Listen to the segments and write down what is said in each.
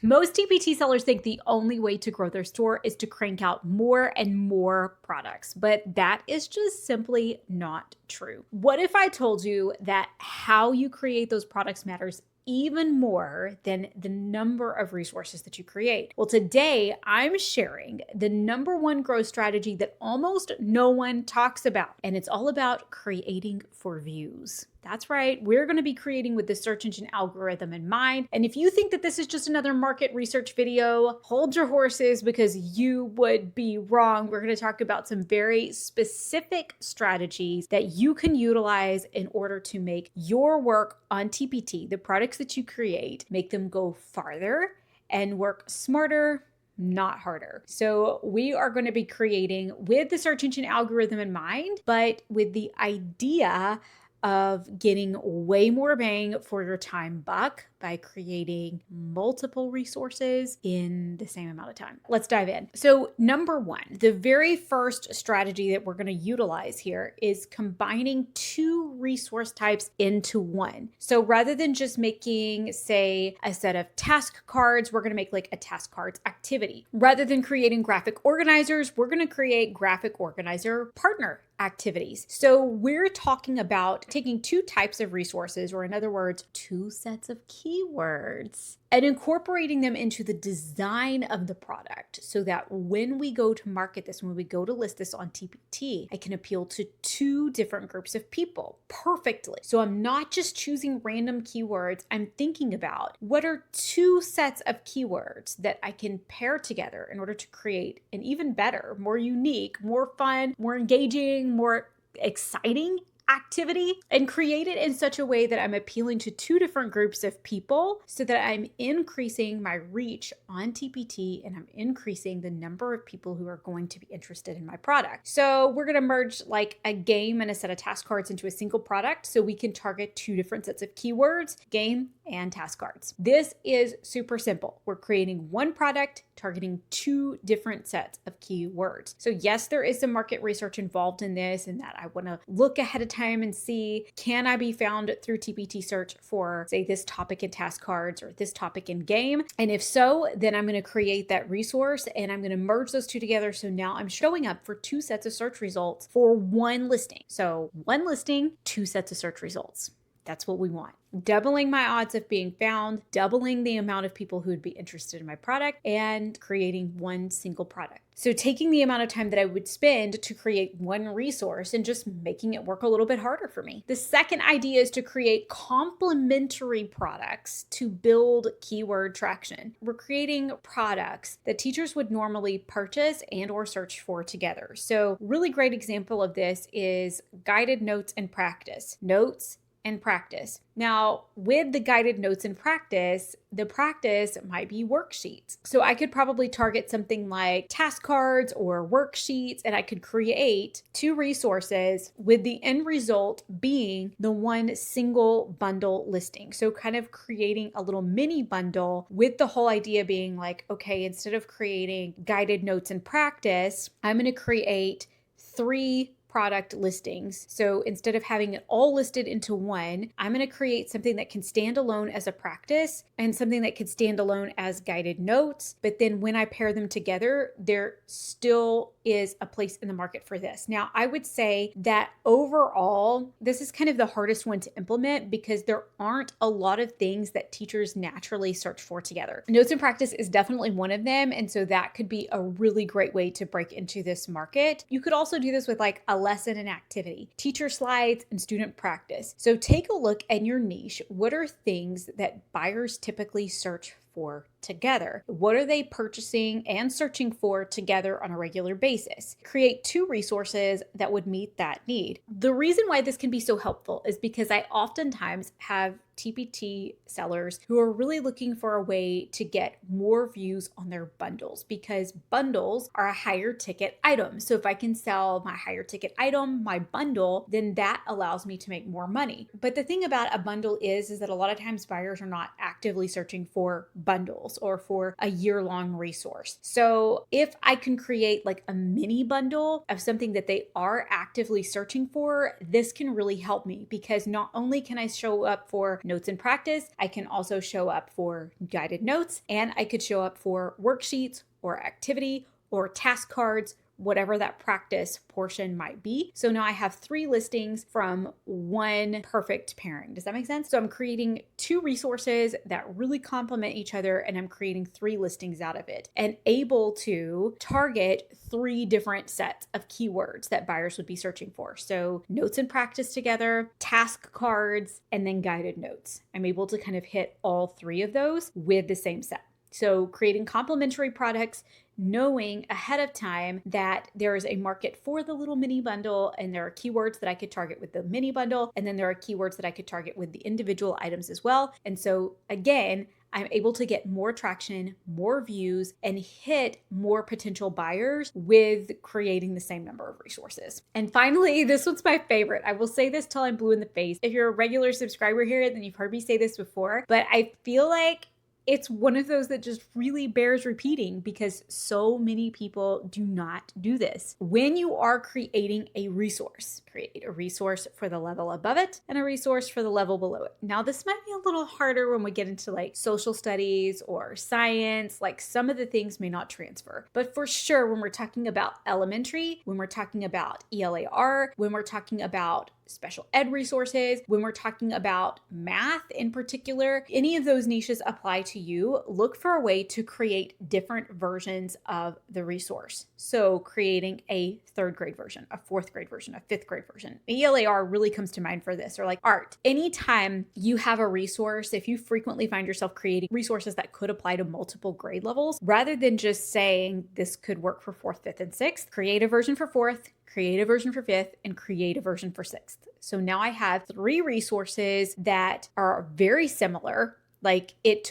Most TPT sellers think the only way to grow their store is to crank out more and more products, but that is just simply not true. What if I told you that how you create those products matters even more than the number of resources that you create? Well, today I'm sharing the number one growth strategy that almost no one talks about, and it's all about creating for views. That's right. We're going to be creating with the search engine algorithm in mind. And if you think that this is just another market research video, hold your horses because you would be wrong. We're going to talk about some very specific strategies that you can utilize in order to make your work on TpT, the products that you create, make them go farther and work smarter, not harder. So we are going to be creating with the search engine algorithm in mind, but with the idea of getting way more bang for your time buck by creating multiple resources in the same amount of time. Let's dive in. So number one, the very first strategy that we're going to utilize here is combining two resource types into one. So rather than just making, say, a set of task cards, we're going to make like a task cards activity. Rather than creating graphic organizers, we're going to create graphic organizer partner activities. So we're talking about taking two types of resources, or in other words, two sets of keywords, and incorporating them into the design of the product so that when we go to market this, when we go to list this on TpT, I can appeal to two different groups of people perfectly. So I'm not just choosing random keywords. I'm thinking about what are two sets of keywords that I can pair together in order to create an even better, more unique, more fun, more engaging, more exciting activity, and create it in such a way that I'm appealing to two different groups of people so that I'm increasing my reach on TpT and I'm increasing the number of people who are going to be interested in my product. So we're going to merge like a game and a set of task cards into a single product so we can target two different sets of keywords, game and task cards. This is super simple. We're creating one product targeting two different sets of keywords. So yes, there is some market research involved in this, and that I want to look ahead of time and see, can I be found through TpT search for, say, this topic in task cards or this topic in game? And if so, then I'm going to create that resource and I'm going to merge those two together. So now I'm showing up for two sets of search results for one listing. So one listing, two sets of search results. That's what we want. Doubling my odds of being found, doubling the amount of people who would be interested in my product, and creating one single product. So taking the amount of time that I would spend to create one resource and just making it work a little bit harder for me. The second idea is to create complementary products to build keyword traction. We're creating products that teachers would normally purchase and or search for together. So really great example of this is guided notes and practice. Notes and practice. Now, with the guided notes and practice, the practice might be worksheets. So I could probably target something like task cards or worksheets, and I could create two resources with the end result being the one single bundle listing. So kind of creating a little mini bundle with the whole idea being like, okay, instead of creating guided notes and practice, I'm going to create three product listings. So instead of having it all listed into one, I'm going to create something that can stand alone as a practice and something that can stand alone as guided notes. But then when I pair them together, there still is a place in the market for this. Now, I would say that overall, this is kind of the hardest one to implement because there aren't a lot of things that teachers naturally search for together. Notes and practice is definitely one of them. And so that could be a really great way to break into this market. You could also do this with like a lesson and activity, teacher slides, and student practice. So take a look at your niche. What are things that buyers typically search for together? What are they purchasing and searching for together on a regular basis? Create two resources that would meet that need. The reason why this can be so helpful is because I oftentimes have TpT sellers who are really looking for a way to get more views on their bundles because bundles are a higher ticket item. So if I can sell my higher ticket item, my bundle, then that allows me to make more money. But the thing about a bundle is that a lot of times buyers are not actively searching for bundles or for a year-long resource. So if I can create like a mini bundle of something that they are actively searching for, this can really help me because not only can I show up for notes and practice. I can also show up for guided notes, and I could show up for worksheets or activity or task cards, whatever that practice portion might be. So now I have 3 listings from one perfect pairing. Does that make sense? So I'm creating 2 resources that really complement each other, and I'm creating 3 listings out of it and able to target 3 different sets of keywords that buyers would be searching for. So notes and practice together, task cards, and then guided notes. I'm able to kind of hit all 3 of those with the same set. So creating complementary products, knowing ahead of time that there is a market for the little mini bundle, and there are keywords that I could target with the mini bundle, and then there are keywords that I could target with the individual items as well. And so again, I'm able to get more traction, more views, and hit more potential buyers with creating the same number of resources. And finally, this one's my favorite. I will say this till I'm blue in the face. If you're a regular subscriber here, then you've heard me say this before, but I feel like it's one of those that just really bears repeating because so many people do not do this. When you are creating a resource, create a resource for the level above it and a resource for the level below it. Now, this might be a little harder when we get into like social studies or science, like some of the things may not transfer. But for sure, when we're talking about elementary, when we're talking about ELAR, when we're talking about special ed resources, when we're talking about math in particular, any of those niches apply to you. Look for a way to create different versions of the resource. So creating a 3rd grade version, a 4th grade version, a 5th grade version. ELAR really comes to mind for this, or like art. Anytime you have a resource, if you frequently find yourself creating resources that could apply to multiple grade levels, rather than just saying this could work for 4th, 5th, and 6th, create a version for 4th, create a version for 5th, and create a version for 6th. So now I have 3 resources that are very similar. Like it's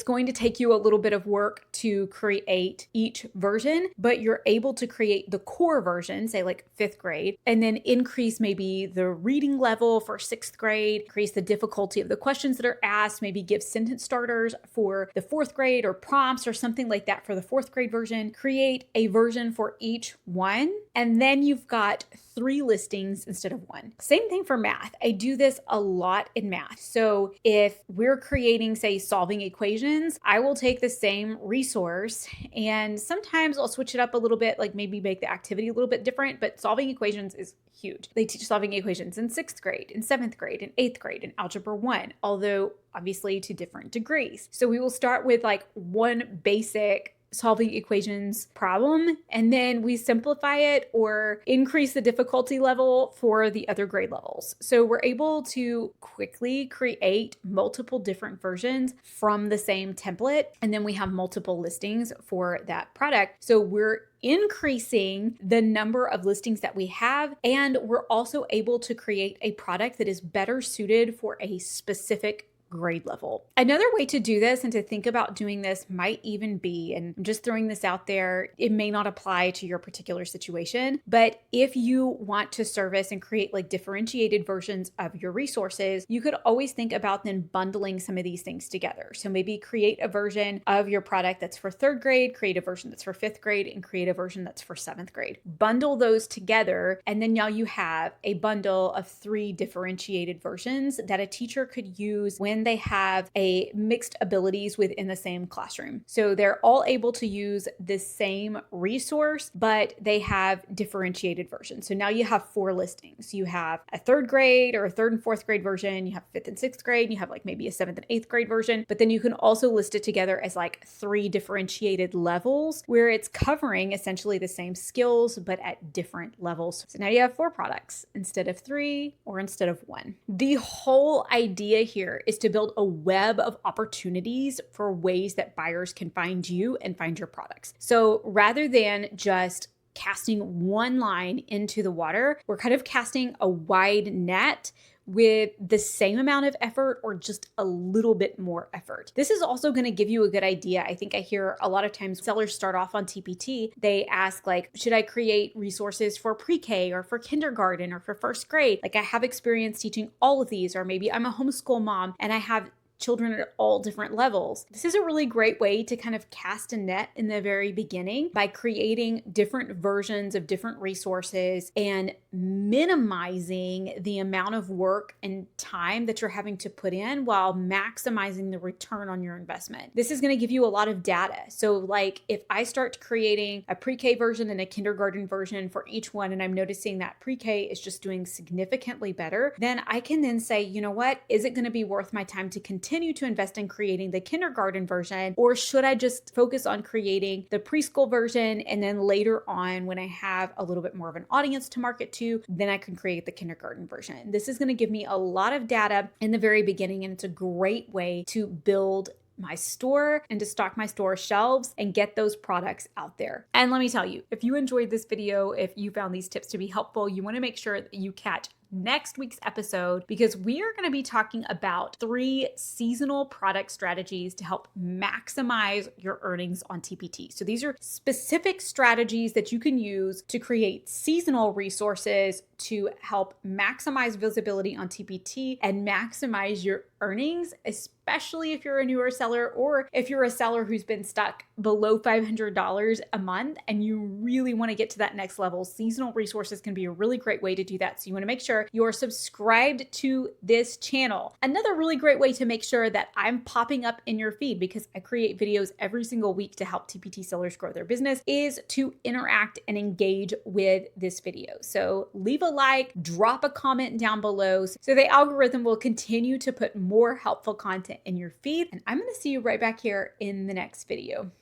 going to take you a little bit of work to create each version, but you're able to create the core version, say like 5th grade, and then increase maybe the reading level for 6th grade, increase the difficulty of the questions that are asked, maybe give sentence starters for the 4th grade or prompts or something like that for the 4th grade version, create a version for each one. And then you've got 3 listings instead of 1. Same thing for math. I do this a lot in math. So if we're creating, say, solving equations, I will take the same resource and sometimes I'll switch it up a little bit, like maybe make the activity a little bit different, but solving equations is huge. They teach solving equations in 6th grade, in 7th grade, in 8th grade, in Algebra 1, although obviously to different degrees. So we will start with like one basic solving equations problem, and then we simplify it or increase the difficulty level for the other grade levels. So we're able to quickly create multiple different versions from the same template, and then we have multiple listings for that product. So we're increasing the number of listings that we have, and we're also able to create a product that is better suited for a specific grade level. Another way to do this and to think about doing this might even be, and I'm just throwing this out there, it may not apply to your particular situation, but if you want to service and create like differentiated versions of your resources, you could always think about then bundling some of these things together. So maybe create a version of your product that's for 3rd grade, create a version that's for 5th grade, and create a version that's for 7th grade. Bundle those together, and then now you have a bundle of 3 differentiated versions that a teacher could use when they have a mixed abilities within the same classroom. So they're all able to use the same resource, but they have differentiated versions. So now you have 4 listings. You have a 3rd grade or a 3rd and 4th grade version. You have 5th and 6th grade. And you have like maybe a 7th and 8th grade version, but then you can also list it together as like 3 differentiated levels where it's covering essentially the same skills, but at different levels. So now you have 4 products instead of 3 or instead of 1. The whole idea here is to build a web of opportunities for ways that buyers can find you and find your products. So rather than just casting one line into the water, we're kind of casting a wide net with the same amount of effort or just a little bit more effort. This is also going to give you a good idea. I think I hear a lot of times sellers start off on TpT. They ask like, should I create resources for pre-K or for kindergarten or for 1st grade? Like I have experience teaching all of these, or maybe I'm a homeschool mom and I have children at all different levels. This is a really great way to kind of cast a net in the very beginning by creating different versions of different resources and minimizing the amount of work and time that you're having to put in while maximizing the return on your investment. This is going to give you a lot of data. So like if I start creating a pre-K version and a kindergarten version for each one, and I'm noticing that pre-K is just doing significantly better, then I can then say, you know what, is it going to be worth my time to continue to invest in creating the kindergarten version? Or should I just focus on creating the preschool version, and then later on when I have a little bit more of an audience to market to, then I can create the kindergarten version. This is going to give me a lot of data in the very beginning, and it's a great way to build my store and to stock my store shelves and get those products out there. And let me tell you, if you enjoyed this video, if you found these tips to be helpful, you want to make sure that you catch next week's episode, because we are going to be talking about 3 seasonal product strategies to help maximize your earnings on TpT. So these are specific strategies that you can use to create seasonal resources to help maximize visibility on TpT and maximize your earnings, especially if you're a newer seller or if you're a seller who's been stuck below $500 a month and you really want to get to that next level. Seasonal resources can be a really great way to do that. So you want to make sure you're subscribed to this channel. Another really great way to make sure that I'm popping up in your feed, because I create videos every single week to help TpT sellers grow their business, is to interact and engage with this video. So leave a like, drop a comment down below so the algorithm will continue to put more helpful content in your feed. And I'm going to see you right back here in the next video.